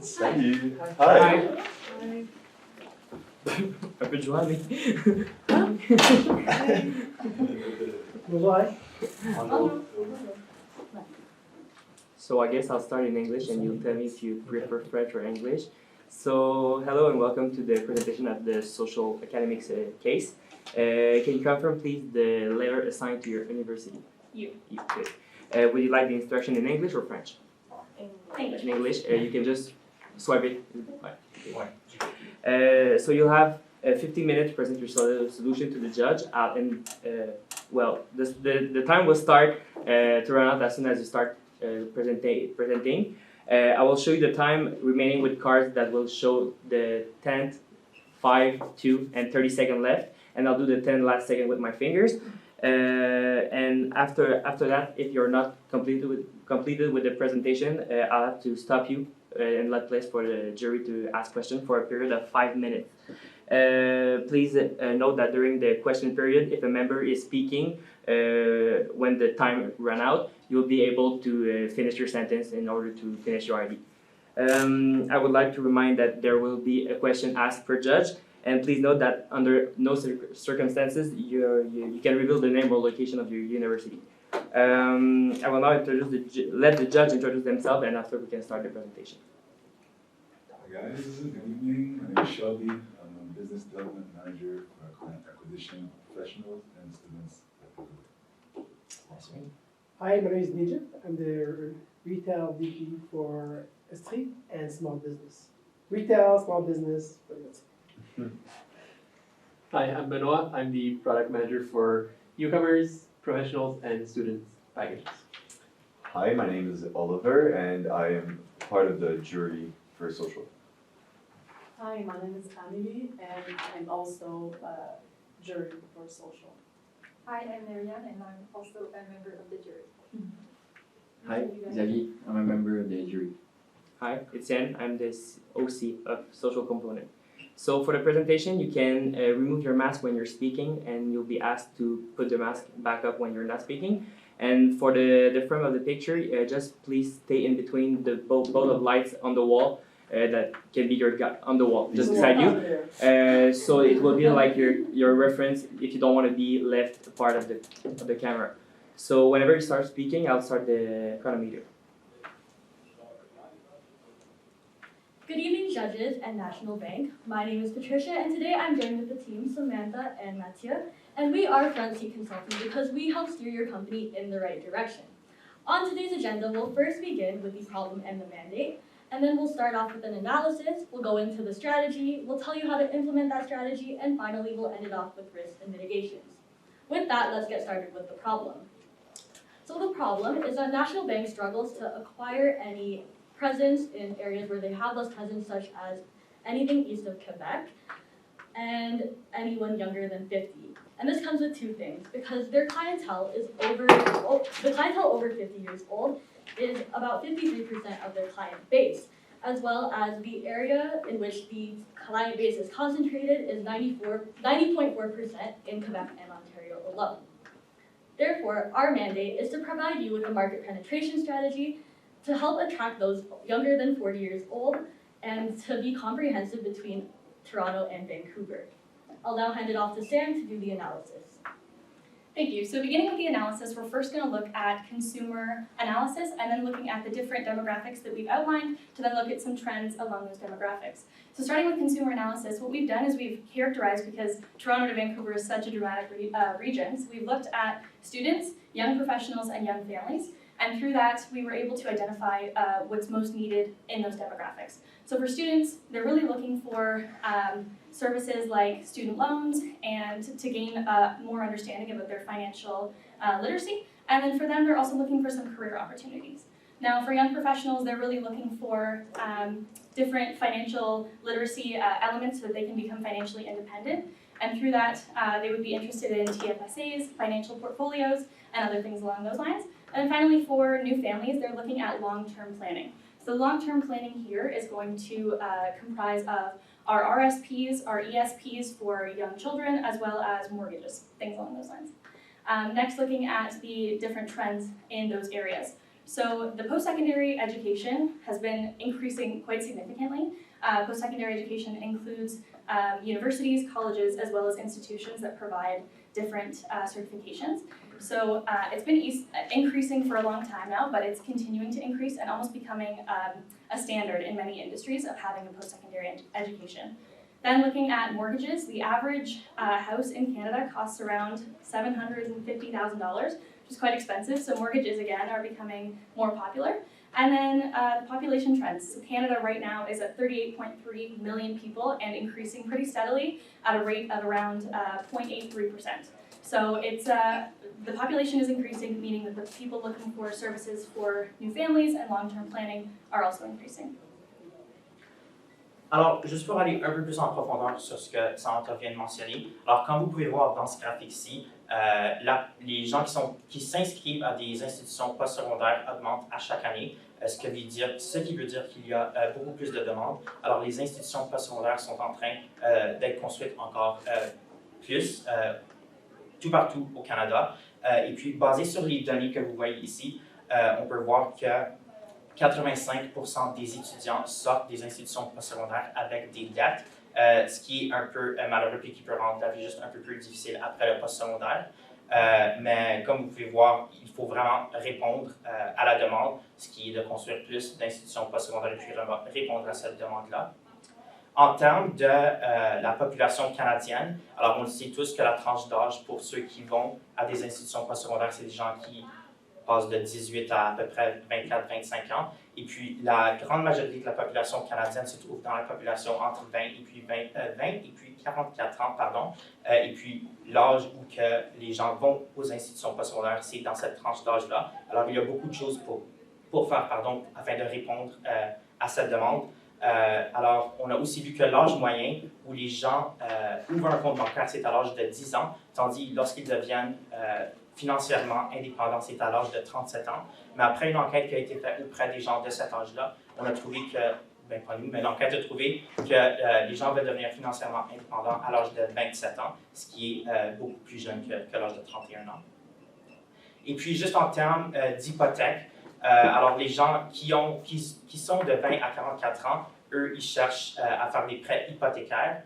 Salut. Hi. Un peu de joie, mais. Bonjour. So I guess I'll start in English and you'll tell me if you prefer French or English. So hello and welcome to the presentation of the social academics case. Can you confirm please the letter assigned to your university? You. You, good. Would you like the instruction in English or French? English. In English, you can just swipe it. So you'll have 15 minutes to present your solution to the judge, the time will start to run out as soon as you start presenting. I will show you the time remaining with cards that will show the 10th, 5, 2, and 30 seconds left, and I'll do the 10 last second with my fingers. And after that, if you're not completed with the presentation, I'll have to stop you and let place for the jury to ask questions for a period of 5 minutes. Please note that during the question period, if a member is speaking when the time run out, you'll be able to finish your sentence in order to finish your ID. I would like to remind that there will be a question asked per judge, and please note that under no circumstances you can reveal the name or location of your university. I will now let the judge introduce themselves, and after we can start the presentation. Hi guys, good evening. My name is Shelby. I'm a business development manager for client acquisition professionals and students. Awesome. Hi, my name is Nijat. I'm the retail VP for Street and small business. Retail, small business, but that's Hi, I'm Benoit. I'm the product manager for newcomers, professionals, and students packages. Hi, my name is Oliver, and I am part of the jury for social. Hi, my name is Amelie, and I'm also a jury for social. Hi, I'm Marianne, and I'm also a member of the jury. Hi, Xavier. I'm a member of the jury. Hi, it's Yen. I'm the OC of social component. So for the presentation, you can remove your mask when you're speaking, and you'll be asked to put the mask back up when you're not speaking. And for the frame of the picture, just please stay in between the both of lights on the wall. That can be your on the wall, just beside you. So it will be like your reference if you don't want to be left part of the camera. So whenever you start speaking, I'll start the chronometer. Good evening, judges and National Bank. My name is Patricia, and today I'm joined with the team, Samantha and Mathieu, and we are Front Seat Consulting because we help steer your company in the right direction. On today's agenda, we'll first begin with the problem and the mandate, and then we'll start off with an analysis, we'll go into the strategy, we'll tell you how to implement that strategy, and finally we'll end it off with risks and mitigations. With that, let's get started with the problem. So the problem is that National Bank struggles to acquire any presence in areas where they have less presence, such as anything east of Quebec and anyone younger than 50. And this comes with two things, because their clientele is over 50 years old is about 53% of their client base, as well as the area in which the client base is concentrated is 90.4% in Quebec and Ontario alone. Therefore, our mandate is to provide you with a market penetration strategy to help attract those younger than 40 years old and to be comprehensive between Toronto and Vancouver. I'll now hand it off to Sam to do the analysis. Thank you. So beginning with the analysis, we're first going to look at consumer analysis and then looking at the different demographics that we've outlined to then look at some trends along those demographics. So starting with consumer analysis, what we've done is we've characterized, because Toronto to Vancouver is such a dramatic region, so we've looked at students, young professionals, and young families. And through that, we were able to identify what's most needed in those demographics. So for students, they're really looking for services like student loans and to gain more understanding about their financial literacy. And then for them, they're also looking for some career opportunities. Now, for young professionals, they're really looking for different financial literacy elements so that they can become financially independent. And through that, they would be interested in TFSAs, financial portfolios, and other things along those lines. And then finally, for new families, they're looking at long-term planning. So long-term planning here is going to comprise of our RSPs, our ESPs for young children, as well as mortgages, things along those lines. Next, looking at the different trends in those areas. So the post-secondary education has been increasing quite significantly. Post-secondary education includes universities, colleges, as well as institutions that provide different certifications. So it's been increasing for a long time now, but it's continuing to increase and almost becoming a standard in many industries of having a post-secondary education. Then looking at mortgages, the average house in Canada costs around $750,000, which is quite expensive. So mortgages, again, are becoming more popular. And then the population trends. So Canada right now is at 38.3 million people and increasing pretty steadily at a rate of around 0.83%. So it's the population is increasing, meaning that the people looking for services for new families and long-term planning are also increasing. Alors, juste pour aller un peu plus en profondeur sur ce que Samantha vient de mentionner, alors comme vous pouvez voir dans ce graphique-ci, les gens qui s'inscrivent à des institutions postsecondaires augmentent à chaque année, ce qui veut dire qu'il y a beaucoup plus de demandes. Alors, les institutions postsecondaires sont en train d'être construites encore plus, tout partout au Canada. Et puis, basé sur les données que vous voyez ici, on peut voir que 85% des étudiants sortent des institutions postsecondaires avec des dettes, ce qui est un peu malheureux et qui peut rendre la vie juste un peu plus difficile après le postsecondaire. Mais comme vous pouvez voir, il faut vraiment répondre à la demande, ce qui est de construire plus d'institutions postsecondaires et puis répondre à cette demande-là. En termes de la population canadienne, alors on le sait tous que la tranche d'âge pour ceux qui vont à des institutions postsecondaires, c'est des gens qui passent de 18 à peu près 24-25 ans. Et puis, la grande majorité de la population canadienne se trouve dans la population entre 20 et puis 44 ans, pardon. Et puis, l'âge où que les gens vont aux institutions postsecondaires, c'est dans cette tranche d'âge-là. Alors, il y a beaucoup de choses pour faire, afin de répondre à cette demande. Alors, on a aussi vu que l'âge moyen où les gens ouvrent un compte bancaire, c'est à l'âge de 10 ans, tandis lorsqu'ils deviennent financièrement indépendants, c'est à l'âge de 37 ans. Mais après une enquête qui a été faite auprès des gens de cet âge-là, on a trouvé que, pas nous, mais l'enquête a trouvé que les gens veulent devenir financièrement indépendants à l'âge de 27 ans, ce qui est beaucoup plus jeune que l'âge de 31 ans. Et puis, juste en termes d'hypothèque, alors les gens qui sont de 20 à 44 ans, eux, ils cherchent à faire des prêts hypothécaires.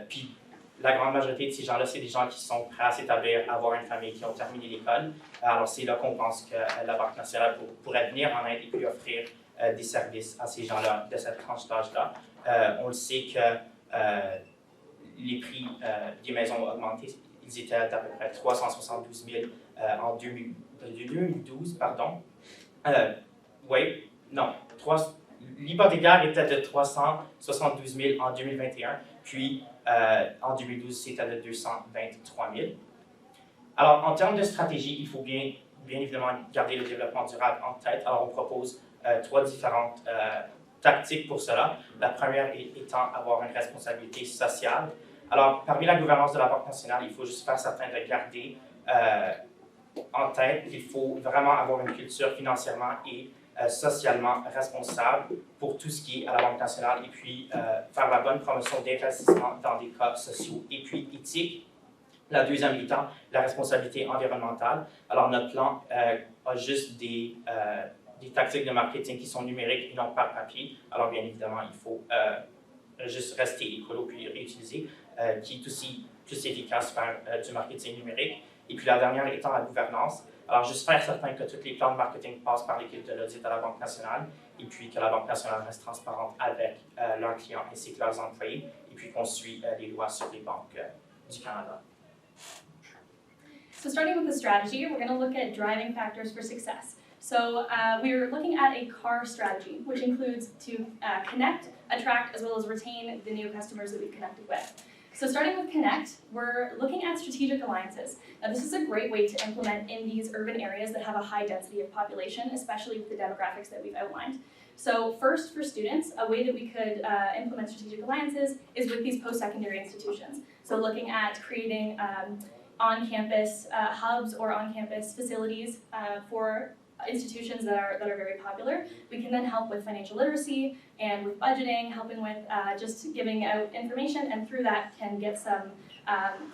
Puis la grande majorité de ces gens-là, c'est des gens qui sont prêts à s'établir, avoir une famille, qui ont terminé l'école. Alors c'est là qu'on pense que la Banque nationale pourrait venir en aide et puis offrir des services à ces gens-là de cette tranche d'âge-là. On le sait que les prix des maisons ont augmenté. Ils étaient d'à peu près 372 000 en 2012, pardon. L'hypothécaire était de 372 000 en 2021, puis en 2012, c'était de 223 000. Alors, en termes de stratégie, il faut bien évidemment garder le développement durable en tête. Alors, on propose 3 différentes tactiques pour cela. La première étant avoir une responsabilité sociale. Alors, parmi la gouvernance de la Banque nationale, il faut juste faire certain de garder en tête qu'il faut vraiment avoir une culture financièrement et socialement responsable pour tout ce qui est à la Banque nationale et puis faire la bonne promotion d'investissement dans des cas sociaux et puis éthiques. La deuxième étant la responsabilité environnementale. Alors, notre plan a juste des tactiques de marketing qui sont numériques et non par papier. Alors, bien évidemment, il faut juste rester écolo puis réutiliser, qui est aussi plus efficace faire du marketing numérique. Et puis la dernière étant la gouvernance. Alors, juste faire certain que tous les plans de marketing passent par l'équipe de l'audit à la Banque nationale et puis que la Banque nationale reste transparente avec leurs clients ainsi que leurs employés et puis qu'on suit les lois sur les banques du Canada. So starting with the strategy, we're going to look at driving factors for success. So we're looking at a CAR strategy, which includes to connect, attract, as well as retain the new customers that we've connected with. So starting with Connect, we're looking at strategic alliances. Now this is a great way to implement in these urban areas that have a high density of population, especially with the demographics that we've outlined. So first, for students, a way that we could implement strategic alliances is with these post-secondary institutions. So looking at creating on-campus hubs or on-campus facilities for institutions that are very popular. We can then help with financial literacy and with budgeting, helping with just giving out information, and through that can get some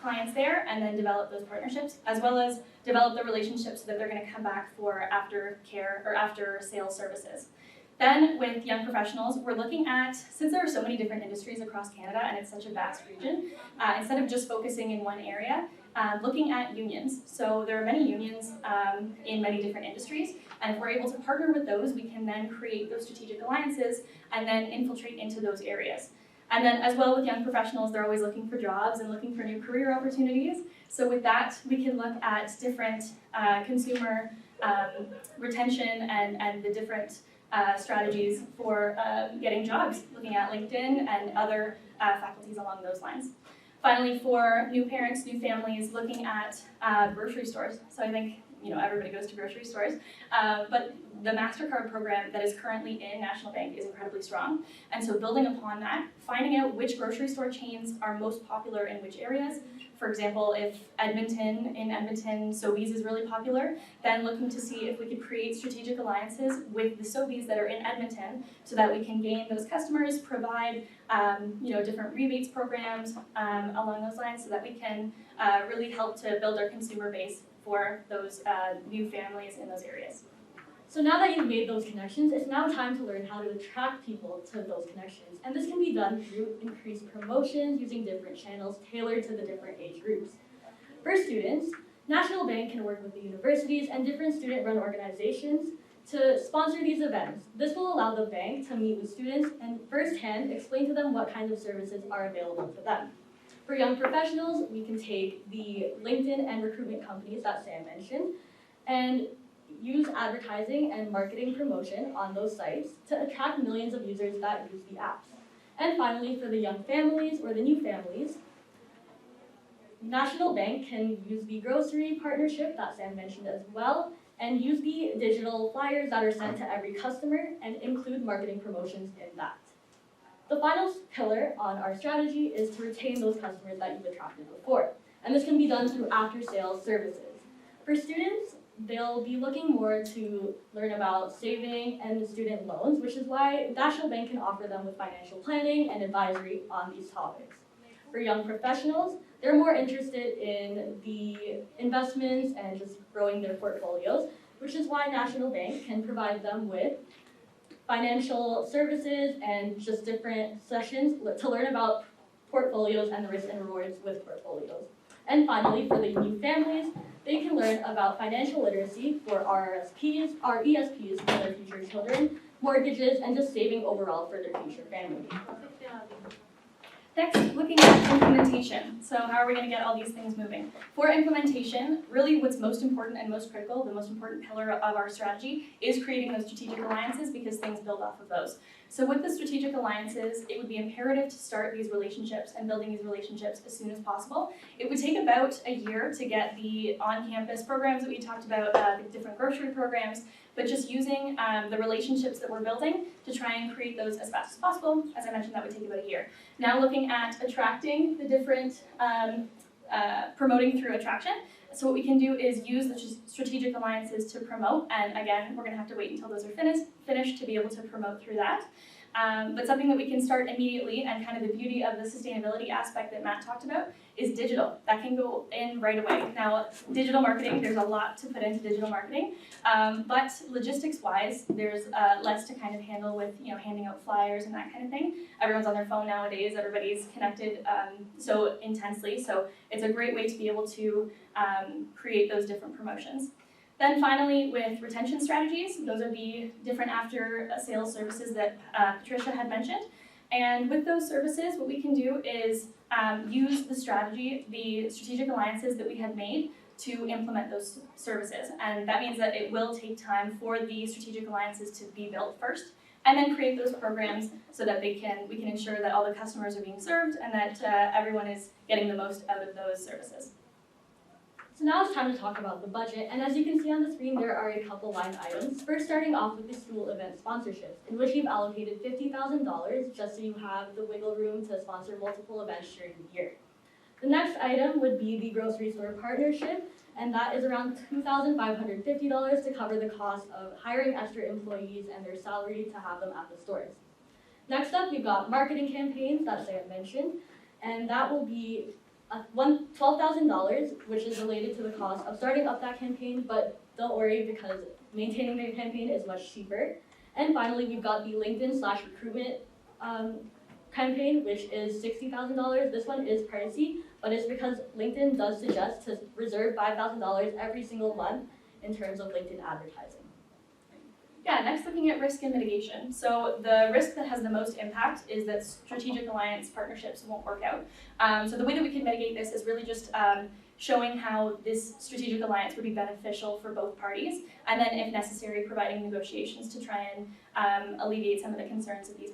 clients there and then develop those partnerships, as well as develop the relationships so that they're going to come back for after care or after sales services. Then with young professionals, we're looking at, since there are so many different industries across Canada and it's such a vast region, instead of just focusing in one area, looking at unions. So there are many unions in many different industries, and if we're able to partner with those, we can then create those strategic alliances and then infiltrate into those areas. And then as well with young professionals, they're always looking for jobs and looking for new career opportunities. So with that, we can look at different consumer retention and the different strategies for getting jobs, looking at LinkedIn and other faculties along those lines. Finally, for new parents, new families, looking at grocery stores. So I think everybody goes to grocery stores, but the MasterCard program that is currently in National Bank is incredibly strong. And so building upon that, finding out which grocery store chains are most popular in which areas. For example, if in Edmonton, Sobeys is really popular, then looking to see if we could create strategic alliances with the Sobeys that are in Edmonton so that we can gain those customers, provide different rebates programs along those lines so that we can really help to build our consumer base for those new families in those areas. So now that you've made those connections, it's now time to learn how to attract people to those connections. And this can be done through increased promotions using different channels tailored to the different age groups. For students, National Bank can work with the universities and different student-run organizations to sponsor these events. This will allow the bank to meet with students and firsthand explain to them what kinds of services are available to them. For young professionals, we can take the LinkedIn and recruitment companies that Sam mentioned and use advertising and marketing promotion on those sites to attract millions of users that use the apps. And finally, for the young families or the new families, National Bank can use the grocery partnership that Sam mentioned as well, and use the digital flyers that are sent to every customer and include marketing promotions in that. The final pillar on our strategy is to retain those customers that you've attracted before. And this can be done through after-sales services. For students, they'll be looking more to learn about saving and student loans, which is why National Bank can offer them with financial planning and advisory on these topics. For young professionals, they're more interested in the investments and just growing their portfolios, which is why National Bank can provide them with financial services and just different sessions to learn about portfolios and the risks and rewards with portfolios. And finally, for the new families, they can learn about financial literacy for RRSPs, ESPs for their future children, mortgages, and just saving overall for their future family. Next, looking at implementation. So how are we going to get all these things moving? For implementation, really what's most important and most critical, the most important pillar of our strategy is creating those strategic alliances because things build off of those. So with the strategic alliances, it would be imperative to start these relationships and building these relationships as soon as possible. It would take about a year to get the on-campus programs that we talked about, the different grocery programs, but just using the relationships that we're building to try and create those as fast as possible. As I mentioned, that would take about a year. Now looking at attracting the different, promoting through attraction. So what we can do is use the strategic alliances to promote, and again, we're gonna have to wait until those are finished to be able to promote through that. But something that we can start immediately, and kind of the beauty of the sustainability aspect that Matt talked about, is digital. That can go in right away. Now, digital marketing, there's a lot to put into digital marketing, but logistics-wise, there's less to kind of handle with handing out flyers and that kind of thing. Everyone's on their phone nowadays. Everybody's connected so intensely. So it's a great way to be able to create those different promotions. Then finally, with retention strategies, those are the different after-sales services that Patricia had mentioned. And with those services, what we can do is use the strategic alliances that we had made to implement those services. And that means that it will take time for the strategic alliances to be built first, and then create those programs so that we can ensure that all the customers are being served and that everyone is getting the most out of those services. So now it's time to talk about the budget, and as you can see on the screen, there are a couple line items. First, starting off with the school event sponsorships, in which we've allocated $50,000 just so you have the wiggle room to sponsor multiple events during the year. The next item would be the grocery store partnership, and that is around $2,550 to cover the cost of hiring extra employees and their salary to have them at the stores. Next up, we've got marketing campaigns that Sarah mentioned, and that will be $12,000, which is related to the cost of starting up that campaign, but don't worry because maintaining the campaign is much cheaper. And finally, we've got the LinkedIn/recruitment campaign, which is $60,000. This one is pricey, but it's because LinkedIn does suggest to reserve $5,000 every single month in terms of LinkedIn advertising. Yeah, next looking at risk and mitigation. So the risk that has the most impact is that strategic alliance partnerships won't work out. So the way that we can mitigate this is really just showing how this strategic alliance would be beneficial for both parties, and then if necessary, providing negotiations to try and alleviate some of the concerns that these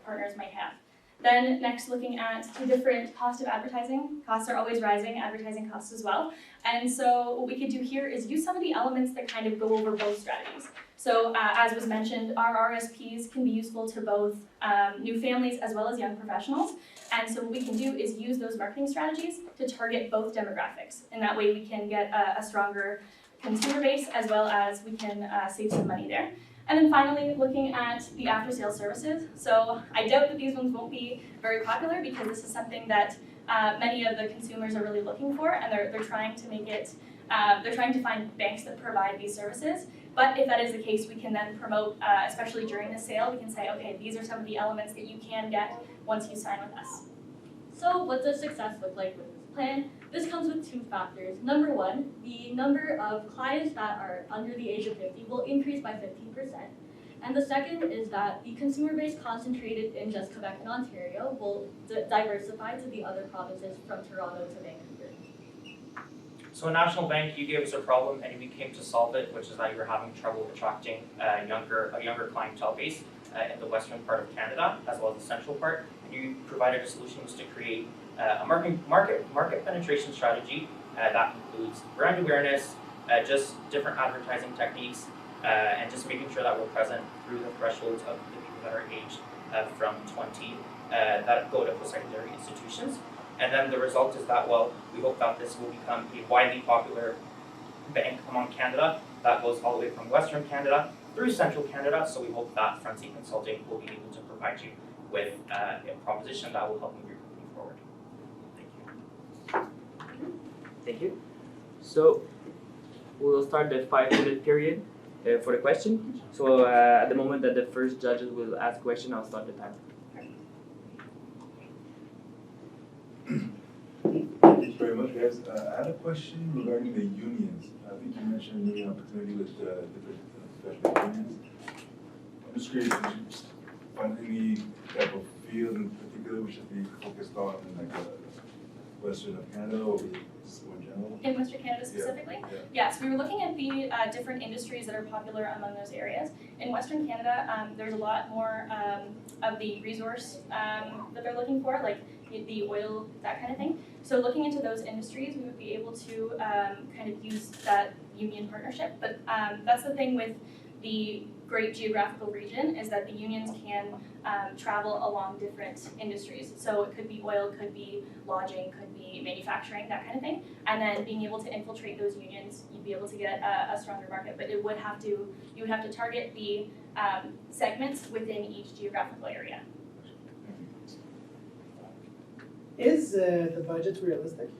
partners might have. Then next, looking at the different cost of advertising. Costs are always rising, advertising costs as well. And so what we could do here is use some of the elements that kind of go over both strategies. So as was mentioned, our RSPs can be useful to both new families as well as young professionals. And so what we can do is use those marketing strategies to target both demographics. And that way we can get a stronger consumer base as well as we can save some money there. And then finally, looking at the after-sales services. So I doubt that these ones won't be very popular because this is something that many of the consumers are really looking for, and they're trying to make it, they're trying to find banks that provide these services. But if that is the case, we can then promote, especially during the sale, we can say, okay, these are some of the elements that you can get once you sign with us. So what does success look like with this plan? This comes with two factors. Number one, the number of clients that are under the age of 50 will increase by 15%. And the second is that the consumer base concentrated in just Quebec and Ontario will diversify to the other provinces from Toronto to Vancouver. So National Bank, you gave us a problem and we came to solve it, which is that you're having trouble attracting a younger clientele base in the western part of Canada, as well as the central part. And you provided a solution was to create a market penetration strategy that includes brand awareness, just different advertising techniques, and just making sure that we're present through the thresholds of the people that are aged from 20 that go to post-secondary institutions. And then the result is that, well, we hope that this will become a widely popular bank among Canada that goes all the way from Western Canada through Central Canada. So we hope that Frontier Consulting will be able to provide you with a proposition that will help move your company forward. Thank you. Thank you. So we'll start the 5-minute period for the question. So at the moment that the first judges will ask question, I'll start the timer. Thank you very much, guys. I had a question regarding the unions. I think you mentioned maybe an opportunity with different professional unions. I'm just curious, did you find any type of field in particular we should be focused on in like Western of Canada or just in general? In Western Canada specifically? Yeah. Yes, we were looking at the different industries that are popular among those areas. In Western Canada, there's a lot more of the resource that they're looking for, like the oil, that kind of thing. So looking into those industries, we would be able to kind of use that union partnership. But that's the thing with the great geographical region, is that the unions can travel along different industries. So it could be oil, could be lodging, could be manufacturing, that kind of thing. And then being able to infiltrate those unions, you'd be able to get a stronger market. But it would have to, you would have to target the segments within each geographical area. Is the budget realistic?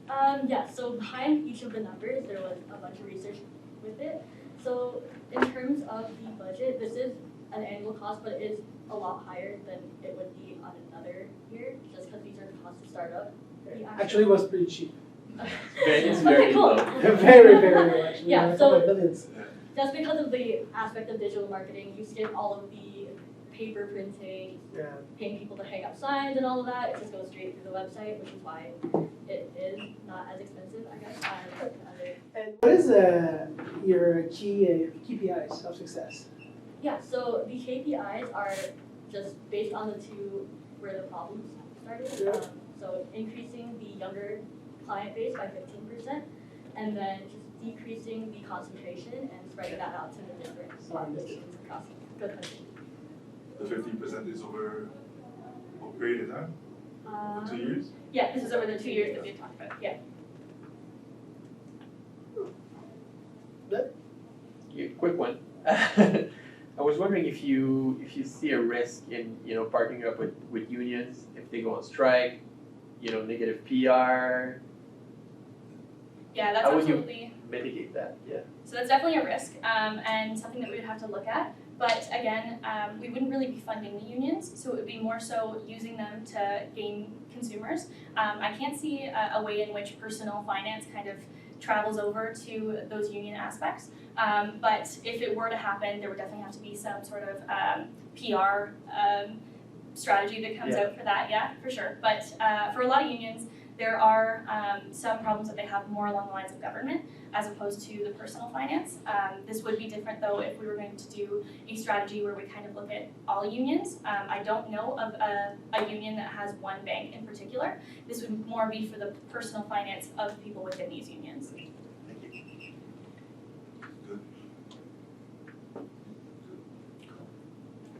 Yeah, so behind each of the numbers, there was a bunch of research with it. So in terms of the budget, this is an annual cost, but it is a lot higher than it would be on another year, just because these are the costs to start up. Actually, it was pretty cheap. It's Okay, very cool. low. Very, very low, actually. Yeah, a so- couple of billions. That's because of the aspect of digital marketing. You skip all of the paper printing, Yeah. paying people to hang up signs and all of that. It just goes straight through the website, which is why it is not as expensive, I guess, as other. And what is your key KPIs of success? Yeah, so the KPIs are just based on the two where the problems started. Yeah. So increasing the younger client base by 15%, and then just decreasing the concentration and spreading that out to the different populations across the country. The 15% is over what period of time? 2 years? Yeah, this is over the 2 years that we've talked about, yeah. Quick one. I was wondering if you see a risk in partnering up with unions if they go on strike, negative PR. Yeah, that's How would you- absolutely. Mitigate that, yeah. So that's definitely a risk and something that we would have to look at. But again, we wouldn't really be funding the unions, so it would be more so using them to gain consumers. I can't see a way in which personal finance kind of travels over to those union aspects. But if it were to happen, there would definitely have to be some sort of PR strategy that comes out for that, yeah, for sure. But for a lot of unions, there are some problems that they have more along the lines of government as opposed to the personal finance. This would be different though if we were going to do a strategy where we kind of look at all unions. I don't know of a union that has one bank in particular. This would more be for the personal finance of people within these unions.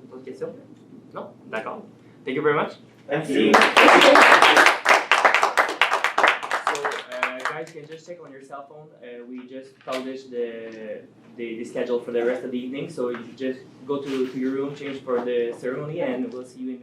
D'autres questions? Non? D'accord. Thank you very much. Thank you. you. Guys, you can just check on your cell phone. We just published the schedule for the rest of the evening, so you just go to your room, change for the ceremony, and we'll see you in